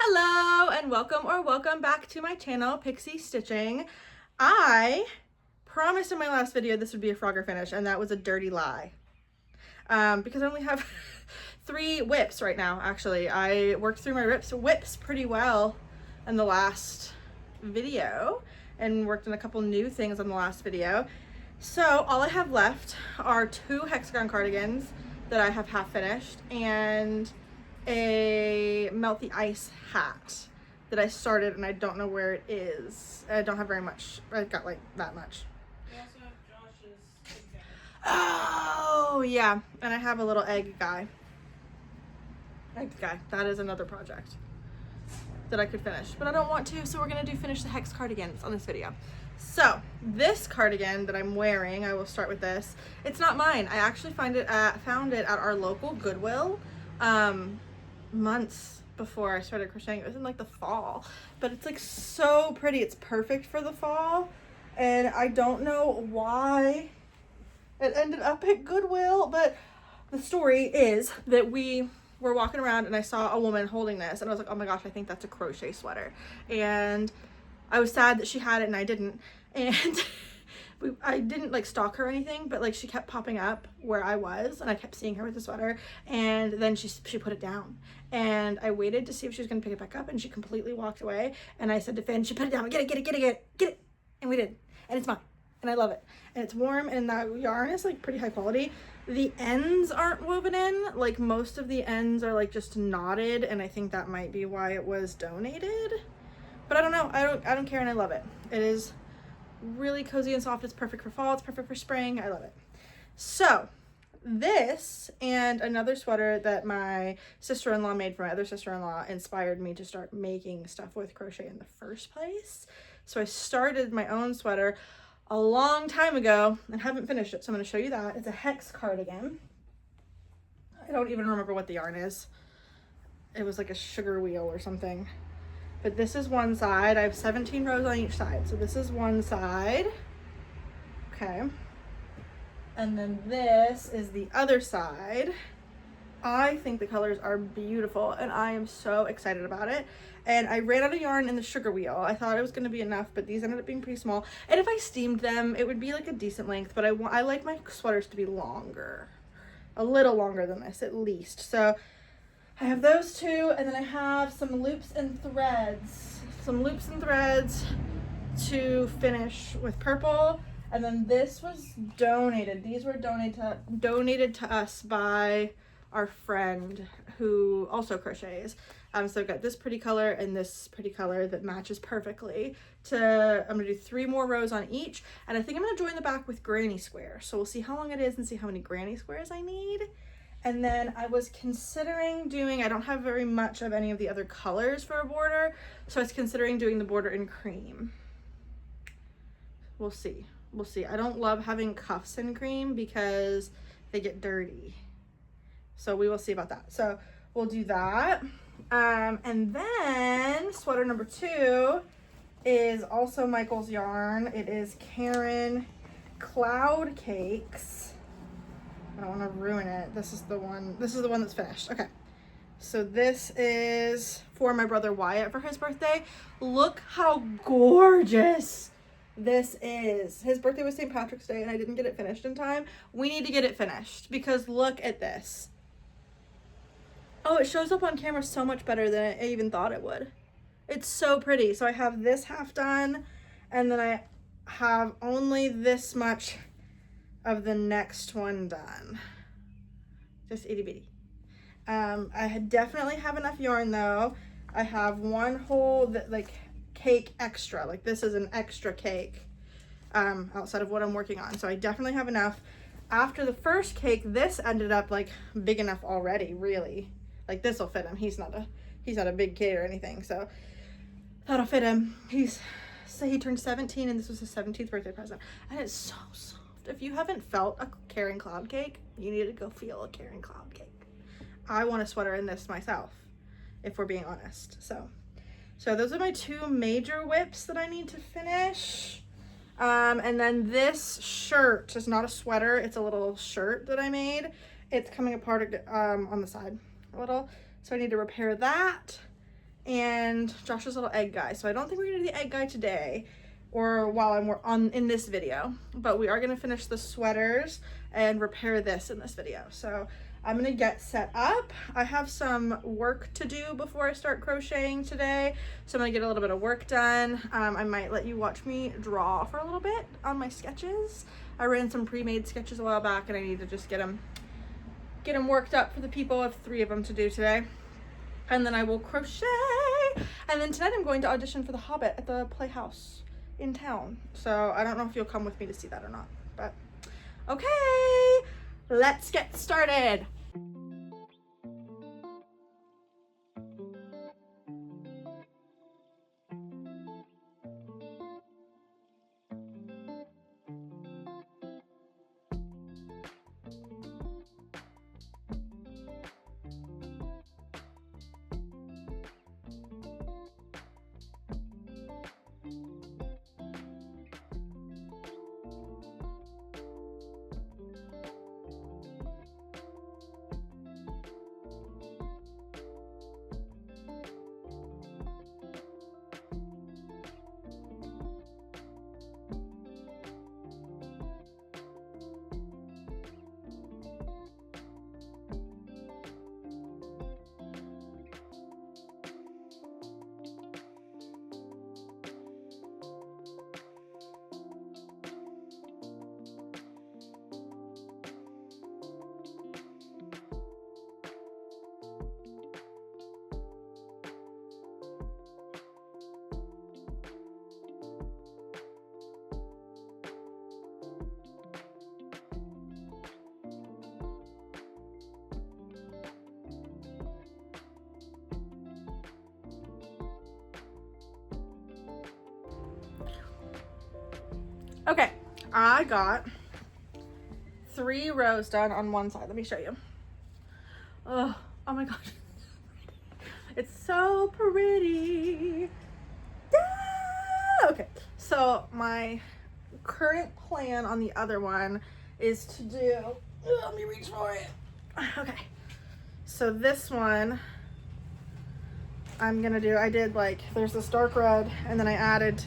Hello and welcome back to my channel, Pixie Stitching. I promised in my last video this would be a frogger finish, and that was a dirty lie. Because I only have 3 whips right now. Actually, I worked through my whips pretty well in the last video and worked on a couple new things on the last video. So all I have left are 2 Hexagon cardigans that I have half finished and a melt the ice hat that I started and I don't know where it is. I don't have very much. I've got like that much. You also have Josh's egg guy. Oh yeah, and I have a little egg guy. That is another project that I could finish, but I don't want to, so we're gonna finish the hex cardigans on this video. So this cardigan that I'm wearing, I will start with this. It's not mine. I actually found it at our local Goodwill months before I started crocheting. It was in like the fall, but it's like so pretty. It's perfect for the fall, and I don't know why it ended up at Goodwill, but the story is that we were walking around and I saw a woman holding this and I was like, oh my gosh, I think that's a crochet sweater. And I was sad that she had it and I didn't, and I didn't like stalk her or anything, but like she kept popping up where I was and I kept seeing her with the sweater, and then she put it down, and I waited to see if she was gonna pick it back up, and she completely walked away, and I said to Finn, she put it down, get it, and we did, and it's mine, and I love it, and it's warm, and the yarn is like pretty high quality. The ends aren't woven in, like most of the ends are like just knotted, and I think that might be why it was donated, but I don't know. I don't care, and I love it. It is really cozy and soft. It's perfect for fall, it's perfect for spring. I love it. So this and another sweater that my sister-in-law made for my other sister-in-law inspired me to start making stuff with crochet in the first place. So I started my own sweater a long time ago and haven't finished it, so I'm going to show you that. It's a hex cardigan. I don't even remember what the yarn is. It was like a sugar wheel or something. But this is one side. I have 17 rows on each side. So this is one side. Okay. And then this is the other side. I think the colors are beautiful and I am so excited about it. And I ran out of yarn in the sugar wheel. I thought it was going to be enough, but these ended up being pretty small. And if I steamed them, it would be like a decent length, but I like my sweaters to be longer. A little longer than this, at least. So I have those 2, and then I have some loops and threads. To finish with purple. And then this was donated. These were donated to us by our friend who also crochets. So I've got this pretty color and this pretty color that matches perfectly. I'm gonna do 3 more rows on each, and I think I'm gonna join the back with granny square. So we'll see how long it is and see how many granny squares I need. And then I was considering doing, I don't have very much of any of the other colors for a border, so I was considering doing the border in cream. We'll see. I don't love having cuffs in cream because they get dirty. So we will see about that. So we'll do that. And then sweater number 2 is also Michael's yarn. It is Karen Cloud Cakes. I don't want to ruin it. This is the one that's finished. Okay. So this is for my brother Wyatt for his birthday. Look how gorgeous this is. His birthday was St. Patrick's Day and I didn't get it finished in time. We need to get it finished because look at this. Oh, it shows up on camera so much better than I even thought it would. It's so pretty. So I have this half done, and then I have only this much of the next one done. Just itty bitty. I definitely have enough yarn though. I have one whole like cake extra. Like this is an extra cake outside of what I'm working on. So I definitely have enough. After the first cake, this ended up like big enough already, really. Like this will fit him. He's not a big kid or anything, so that'll fit him. He turned 17 and this was his 17th birthday present, and it's so soft. If you haven't felt a Karen Cloud Cake, you need to go feel a Karen Cloud Cake. I want a sweater in this myself, if we're being honest. So those are my 2 major whips that I need to finish. And then this shirt is not a sweater, it's a little shirt that I made. It's coming apart on the side a little, so I need to repair that. and Josh's little egg guy. So I don't think we're gonna do the egg guy today or while I'm in this video, but we are gonna finish the sweaters and repair this in this video. So I'm gonna get set up. I have some work to do before I start crocheting today, so I'm gonna get a little bit of work done. I might let you watch me draw for a little bit on my sketches. I ran some pre-made sketches a while back, and I need to just get them worked up for the people. I have 3 of them to do today, and then I will crochet. And then tonight I'm going to audition for The Hobbit at the Playhouse in town, so I don't know if you'll come with me to see that or not, but okay, let's get started. Okay, I got 3 rows done on one side. Let me show you. Oh my gosh. It's so pretty. Okay, so my current plan on the other one is to do, let me reach for it. Okay, so this one I'm gonna do, I did like, there's this dark red, and then I added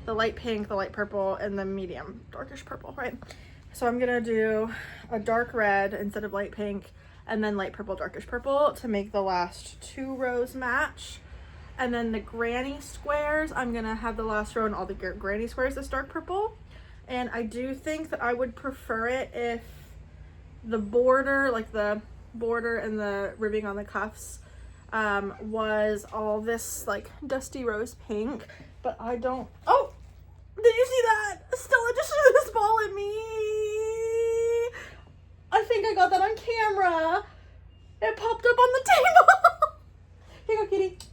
the light pink, the light purple, and the medium darkish purple, right? So I'm gonna do a dark red instead of light pink, and then light purple, darkish purple to make the last 2 rows match. And then the granny squares, I'm gonna have the last row and all the granny squares this dark purple. And I do think that I would prefer it if the border, like the border and the ribbing on the cuffs, was all this like dusty rose pink, but I don't, oh, did you see that? Stella just threw this ball at me. I think I got that on camera. It popped up on the table. Here you go, kitty. Did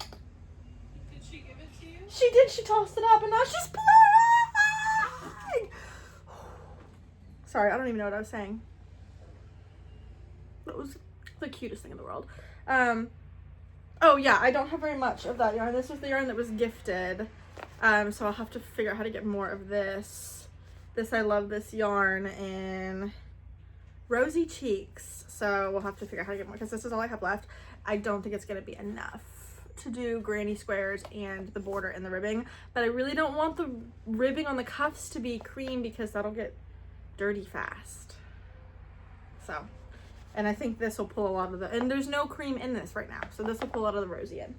she give it to you? She did, she tossed it up and now she's playing. Sorry, I don't even know what I was saying. That was the cutest thing in the world. Oh yeah, I don't have very much of that yarn. This was the yarn that was gifted. So I'll have to figure out how to get more of this. I love this yarn in Rosy Cheeks. So we'll have to figure out how to get more because this is all I have left. I don't think it's gonna be enough to do granny squares and the border and the ribbing, but I really don't want the ribbing on the cuffs to be cream because that'll get dirty fast. So, and I think this will pull a lot of the, and there's no cream in this right now, so this will pull a lot of the rosy in.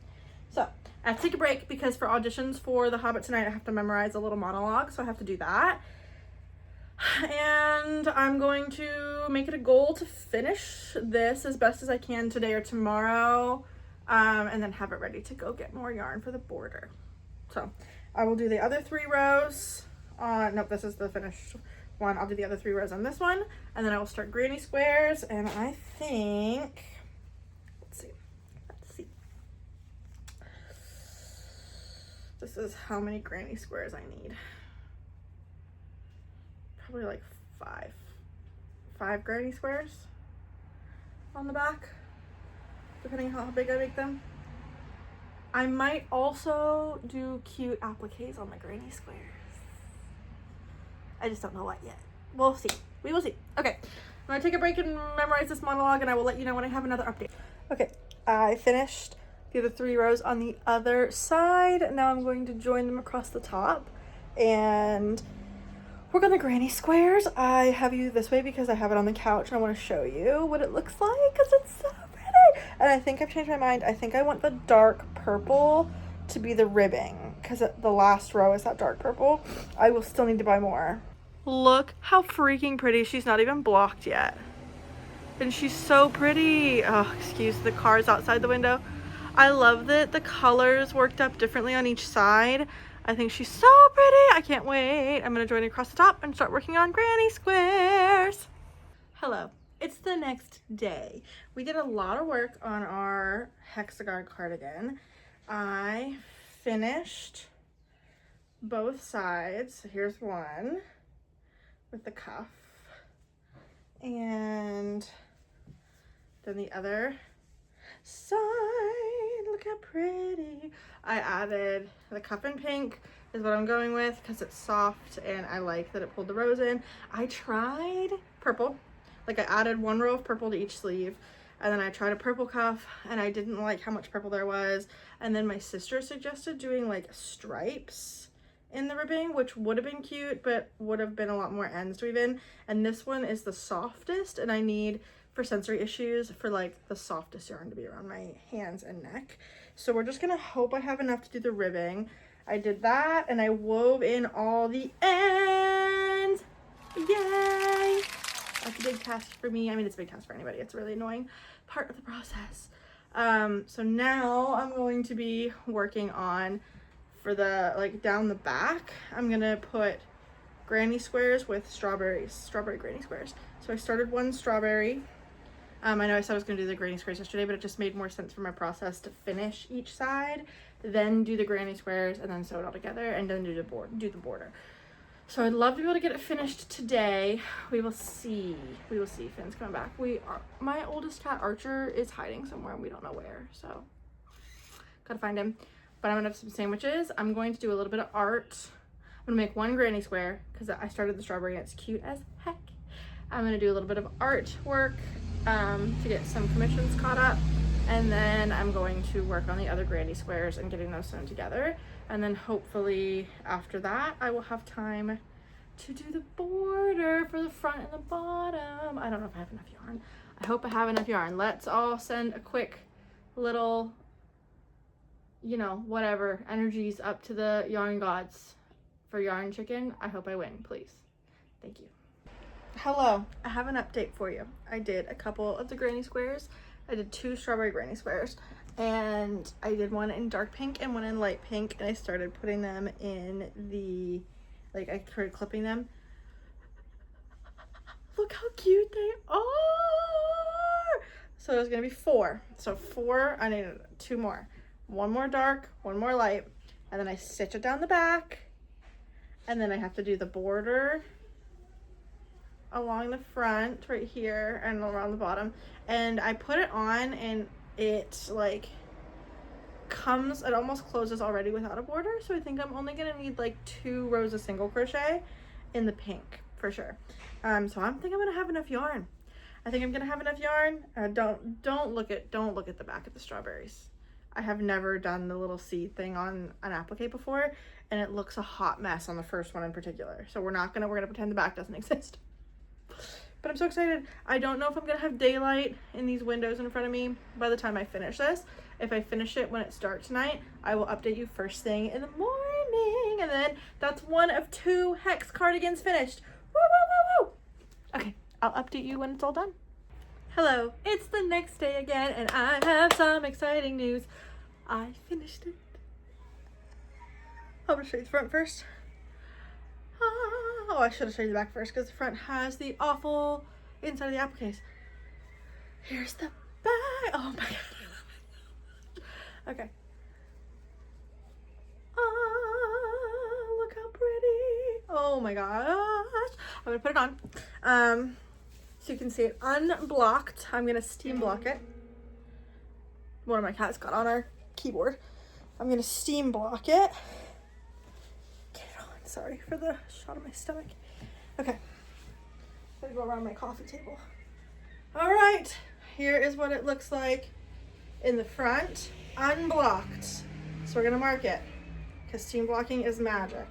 So I have to take a break because for auditions for The Hobbit tonight, I have to memorize a little monologue, so I have to do that. And I'm going to make it a goal to finish this as best as I can today or tomorrow, and then have it ready to go get more yarn for the border. So I will do the other 3 rows. Nope, this is the finished one. I'll do the other 3 rows on this one, and then I will start granny squares, and I think, let's see. This is how many granny squares I need. Probably like 5 granny squares on the back, depending on how big I make them. I might also do cute appliques on the granny squares. I just don't know what yet. We'll see. We will see. Okay, I'm gonna take a break and memorize this monologue, and I will let you know when I have another update. Okay, I finished the other 3 rows on the other side. Now I'm going to join them across the top and work on the granny squares. I have you this way because I have it on the couch and I want to show you what it looks like because it's so pretty. And I think I've changed my mind. I think I want the dark purple to be the ribbing because the last row is that dark purple. I will still need to buy more. Look how freaking pretty. She's not even blocked yet. And she's so pretty. Oh, excuse the cars outside the window. I love that the colors worked up differently on each side. I think she's so pretty. I can't wait. I'm gonna join across the top and start working on granny squares. Hello, it's the next day. We did a lot of work on our hexagon cardigan. I finished both sides. So here's one with the cuff. And then the other side, look how pretty. I added the cuff in pink is what I'm going with because it's soft and I like that it pulled the rose in. I tried purple, like I added 1 row of purple to each sleeve, and then I tried a purple cuff and I didn't like how much purple there was. And then my sister suggested doing like stripes in the ribbing, which would have been cute, but would have been a lot more ends to weave in. And this one is the softest, and I need, for sensory issues, for like the softest yarn to be around my hands and neck. So we're just gonna hope I have enough to do the ribbing. I did that and I wove in all the ends. Yay! That's a big task for me. I mean, it's a big task for anybody. It's a really annoying part of the process. So now I'm going to be working on, for the like down the back, I'm gonna put granny squares with strawberry granny squares. So I started 1 strawberry. I know I said I was gonna do the granny squares yesterday, but it just made more sense for my process to finish each side, then do the granny squares, and then sew it all together, and then do the border. So I'd love to be able to get it finished today. We will see. We will see. Finn's coming back. My oldest cat Archer is hiding somewhere and we don't know where, so gotta find him. But I'm gonna have some sandwiches. I'm going to do a little bit of art. I'm gonna make 1 granny square because I started the strawberry and it's cute as heck. I'm gonna do a little bit of artwork to get some commissions caught up. And then I'm going to work on the other granny squares and getting those sewn together. And then hopefully after that, I will have time to do the border for the front and the bottom. I don't know if I have enough yarn. I hope I have enough yarn. Let's all send a quick little, you know, whatever, energies up to the yarn gods for yarn chicken. I hope I win, please. Thank you. Hello, I have an update for you. I did a couple of the granny squares. I did 2 strawberry granny squares, and I did 1 in dark pink and 1 in light pink, and I started putting them in the, like, I started clipping them. Look how cute they are! So there's gonna be 4. So 4, I need 2 more. 1 more dark, 1 more light, and then I stitch it down the back, and then I have to do the border along the front right here and around the bottom. And I put it on and it like comes, it almost closes already without a border. So I think I'm only gonna need like 2 rows of single crochet in the pink for sure. So I think I'm gonna have enough yarn. I think I'm gonna have enough yarn. Don't look at the back of the strawberries. I have never done the little seed thing on an applique before, and it looks a hot mess on the first one in particular. So we're gonna pretend the back doesn't exist. But I'm so excited. I don't know if I'm gonna have daylight in these windows in front of me by the time I finish this. If I finish it when it starts tonight, I will update you first thing in the morning. And then that's 1 of 2 hex cardigans finished. Woo, woo, woo, woo. Okay, I'll update you when it's all done. Hello, it's the next day again, and I have some exciting news. I finished it. I'm gonna show you the front first. Oh, I should have showed you the back first because the front has the awful inside of the appliques. Here's the back. Oh my god. Okay. Look how pretty. Oh my gosh. I'm gonna put it on. So you can see it unblocked. I'm gonna steam block it. One of my cats got on our keyboard. I'm gonna steam block it. Sorry for the shot of my stomach. Okay, gotta go around my coffee table. All right, here is what it looks like in the front. unblocked. So we're gonna mark it because seam blocking is magic.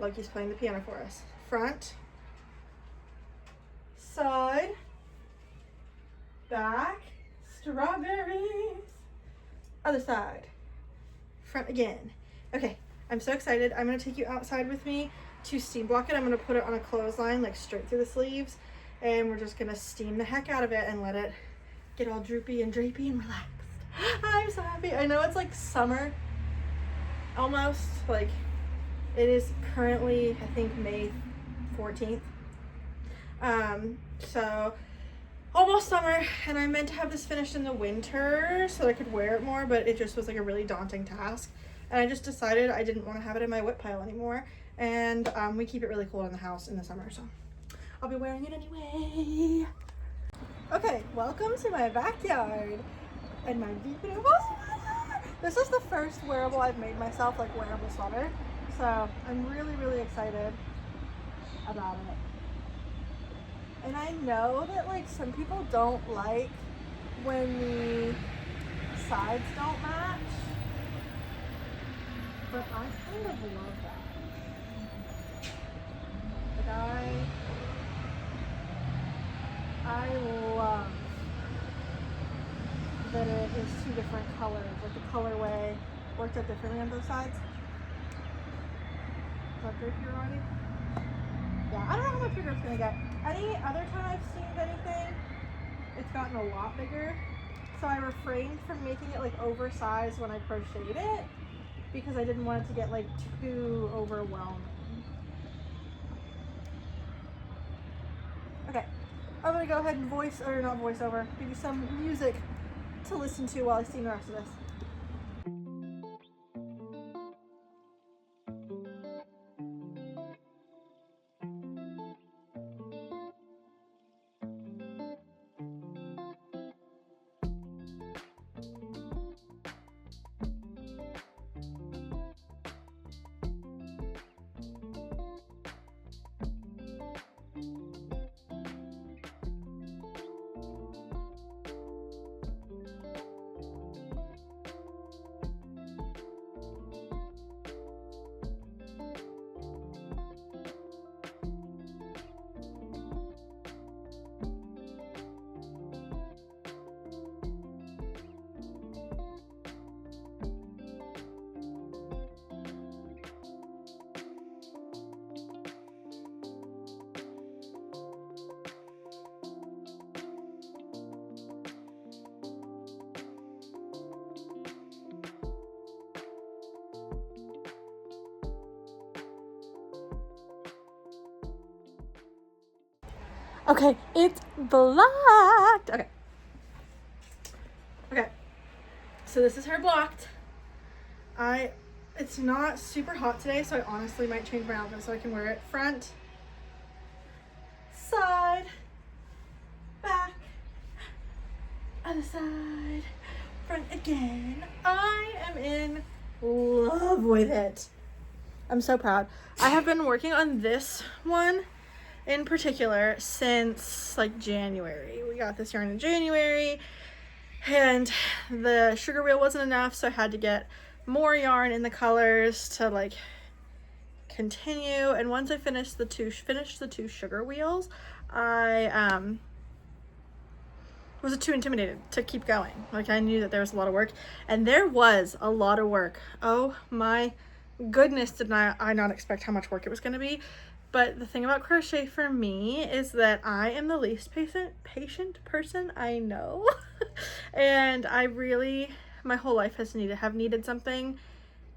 Loki's playing the piano for us. Front, side, back, strawberries, other side, front again. Okay, I'm so excited. I'm gonna take you outside with me to steam block it. I'm gonna put it on a clothesline, like straight through the sleeves, and we're just gonna steam the heck out of it and let it get all droopy and drapey and relaxed. I'm so happy. I know it's like summer almost, like it is currently, I think, May 14th. So almost summer, and I meant to have this finished in the winter so I could wear it more, but it just was like a really daunting task. And I just decided I didn't want to have it in my whip pile anymore. And we keep it really cool in the house in the summer, so I'll be wearing it anyway. Okay, welcome to my backyard and my beautiful sweater. This is the first wearable I've made myself, like wearable sweater. So I'm really, really excited about it. And I know that like some people don't like when the sides don't match, but I kind of love that. Like I love that it is two different colors. Like the colorway worked out differently on both sides. Is that good here already? Yeah, I don't know how much bigger it's gonna get. Any other time I've steamed anything, it's gotten a lot bigger. So I refrained from making it like oversized when I crocheted it because I didn't want it to get like too overwhelming. Okay, I'm gonna go ahead and not voice over, give you some music to listen to while I steam the rest of this. Okay, it's blocked. Okay. Okay. So this is her blocked. It's not super hot today, so I honestly might change my outfit so I can wear it front, side, back, other side, front again. I am in love with it. I'm so proud. I have been working on this one in particular since like January. We got this yarn in January and the sugar wheel wasn't enough, so I had to get more yarn in the colors to like continue. And once I finished the two sugar wheels, I was too intimidated to keep going. Like I knew that there was a lot of work, and there was a lot of work. Oh my goodness, did I not expect how much work it was going to be. But the thing about crochet for me is that I am the least patient person I know. And I really, my whole life have needed something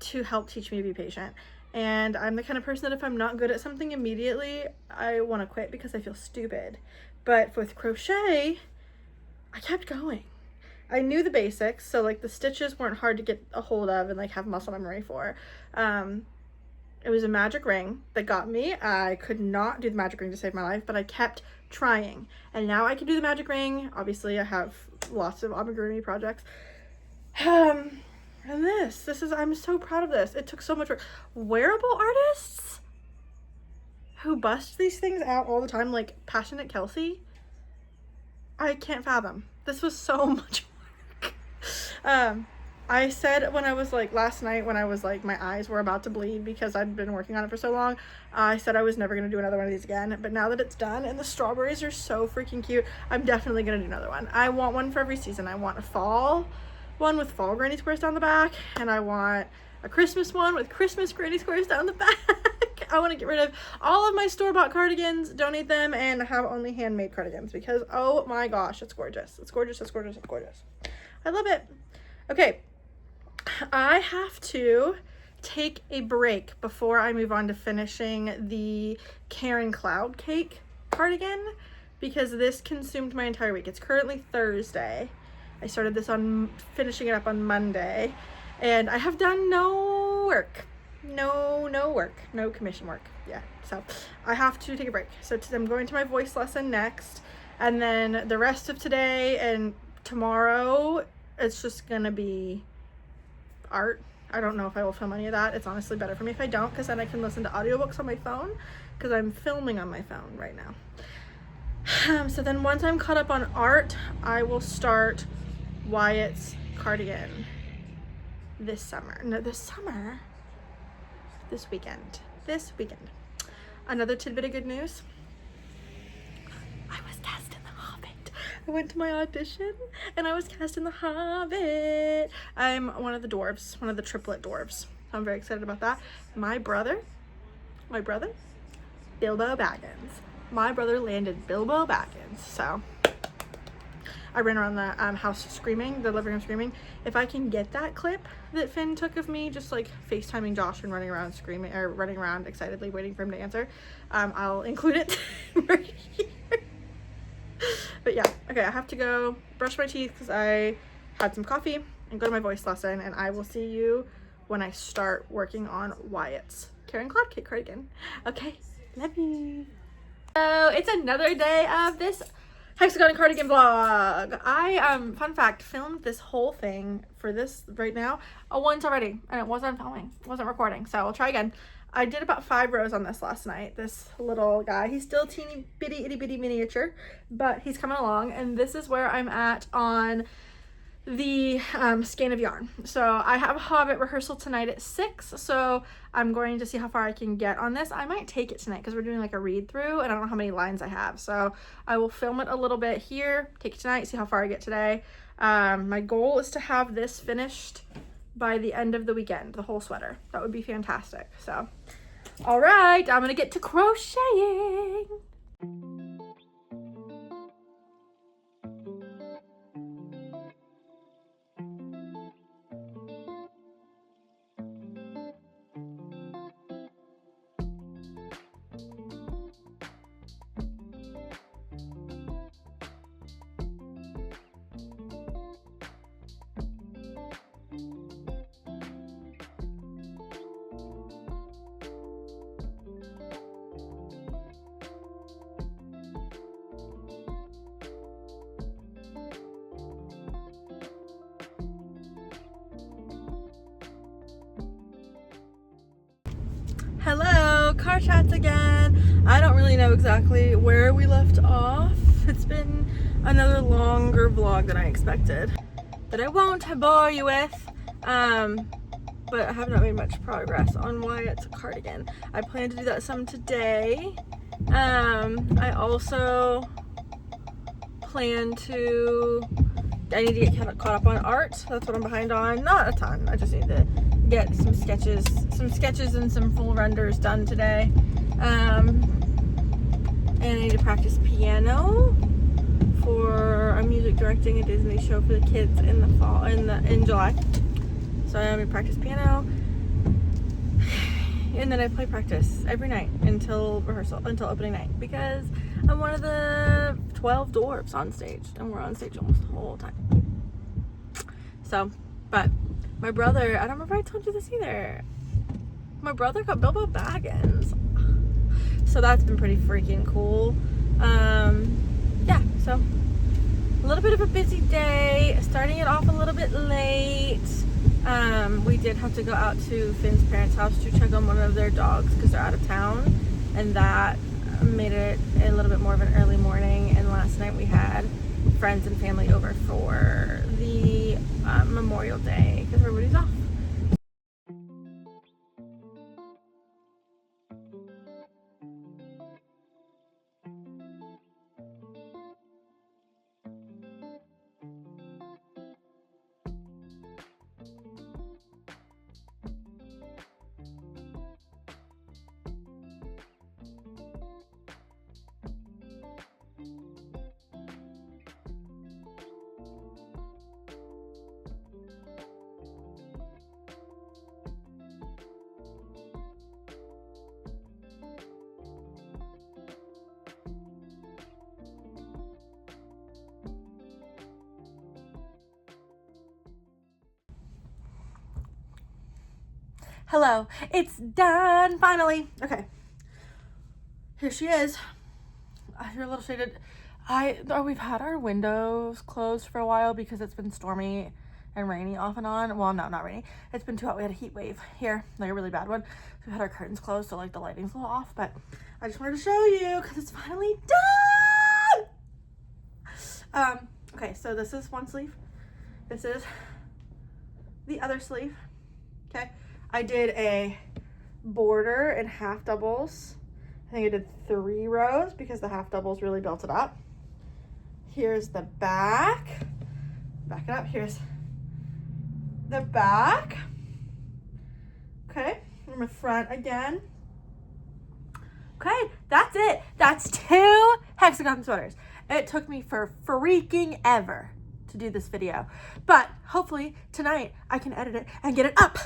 to help teach me to be patient. And I'm the kind of person that if I'm not good at something immediately, I want to quit because I feel stupid. But with crochet, I kept going. I knew the basics, so like the stitches weren't hard to get a hold of and like have muscle memory for. It was a magic ring that got me. I could not do the magic ring to save my life, but I kept trying. And now I can do the magic ring. Obviously, I have lots of amigurumi projects. And I'm so proud of this. It took so much work. Wearable artists who bust these things out all the time, like Passionate Kelsey, I can't fathom. This was so much work. I said when I was like last night when I was like my eyes were about to bleed because I'd been working on it for so long, I said I was never gonna do another one of these again, but now that it's done and the strawberries are so freaking cute, I'm definitely gonna do another one. I want one for every season. I want a fall one with fall granny squares down the back, and I want a Christmas one with Christmas granny squares down the back. I want to get rid of all of my store-bought cardigans, donate them, and have only handmade cardigans because oh my gosh, it's gorgeous. It's gorgeous, it's gorgeous, it's gorgeous. I love it. Okay, I have to take a break before I move on to finishing the Karen Cloud Cake cardigan because this consumed my entire week. It's currently Thursday. I started this on finishing it up on Monday, and I have done no work. No commission work. Yeah, so I have to take a break. So I'm going to my voice lesson next, and then the rest of today and tomorrow it's just gonna be art. I don't know if I will film any of that. It's honestly better for me if I don't, because then I can listen to audiobooks on my phone, because I'm filming on my phone right now. So then once I'm caught up on art, I will start Wyatt's cardigan this weekend. Another tidbit of good news. I was cast in The Hobbit. I went to my audition and I was cast in The Hobbit. I'm one of the dwarves, one of the triplet dwarves. So I'm very excited about that. My brother, Bilbo Baggins. My brother landed Bilbo Baggins. So I ran around the house screaming, the living room screaming. If I can get that clip that Finn took of me just like FaceTiming Josh and running around screaming, or running around excitedly waiting for him to answer, I'll include it right here. But yeah, okay, I have to go brush my teeth because I had some coffee and go to my voice lesson, and I will see you when I start working on Wyatt's Karen Cloud Cake cardigan. Okay, love you. So it's another day of this Hexagon Cardigan vlog. I, fun fact, filmed this whole thing for this right now once already, and it wasn't filming, it wasn't recording, so I'll try again. I did about 5 rows on this last night. This little guy, he's still teeny bitty itty bitty miniature, but he's coming along, and this is where I'm at on the skein of yarn. So I have a Hobbit rehearsal tonight at 6, so I'm going to see how far I can get on this. I might take it tonight because we're doing like a read through and I don't know how many lines I have, so I will film it a little bit here, take it tonight, see how far I get today. My goal is to have this finished by the end of the weekend, the whole sweater. That would be fantastic. So all right, I'm gonna get to crocheting. Hello, car chats again. I don't really know exactly where we left off. It's been another longer vlog than I expected that I won't bore you with. But I have not made much progress on Wyatt's cardigan. I plan to do that some today. I also plan to, I need to get caught up on art. That's what I'm behind on. Not a ton. I just need to get some sketches and some full renders done today. And I need to practice piano for I'm music directing a Disney show for the kids in the fall, in July. So I'm gonna practice piano, and then I play practice every night until rehearsal, until opening night, because I'm one of the 12 dwarves on stage, and we're on stage almost the whole time. So, but my brother, I don't remember if I told you this either. My brother got Bilbo Baggins. So that's been pretty freaking cool. Yeah, so a little bit of a busy day, starting it off a little bit late. We did have to go out to Finn's parents' house to check on one of their dogs because they're out of town, and that made it a little bit more of an early morning. And last night we had friends and family over for the Memorial Memorial Day because everybody's off. Hello, it's done finally. Okay, here she is. You're a little shaded. We've had our windows closed for a while because it's been stormy and rainy off and on. Well, no, not rainy. It's been too hot. We had a heat wave here, like a really bad one. So we had our curtains closed, so like the lighting's a little off. But I just wanted to show you because it's finally done. Okay, so this is one sleeve. This is the other sleeve. Okay. I did a border in half doubles. I think I did 3 rows because the half doubles really built it up. Here's the back. Back it up. Here's the back. Okay, from the front again. Okay, that's it. That's 2 hexagon sweaters. It took me for freaking ever to do this video, but hopefully tonight I can edit it and get it up.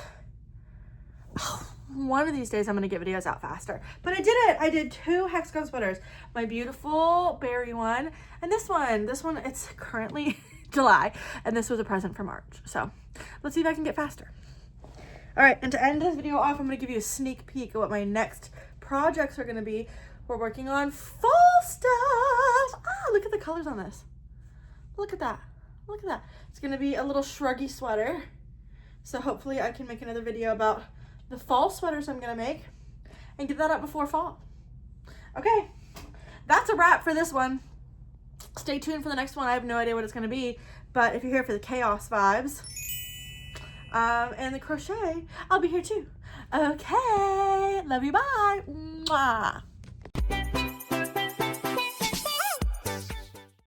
One of these days I'm going to get videos out faster, but I did it. I did 2 hexagon sweaters. My beautiful berry one and this one, it's currently July and this was a present for March. So let's see if I can get faster. All right. And to end this video off, I'm going to give you a sneak peek of what my next projects are going to be. We're working on fall stuff. Look at the colors on this. Look at that. Look at that. It's going to be a little shruggy sweater. So hopefully I can make another video about the fall sweaters I'm gonna make and get that up before fall. Okay, that's a wrap for this one. Stay tuned for the next one. I have no idea what it's gonna be, but if you're here for the chaos vibes and the crochet, I'll be here too. Okay, love you, bye. Mwah.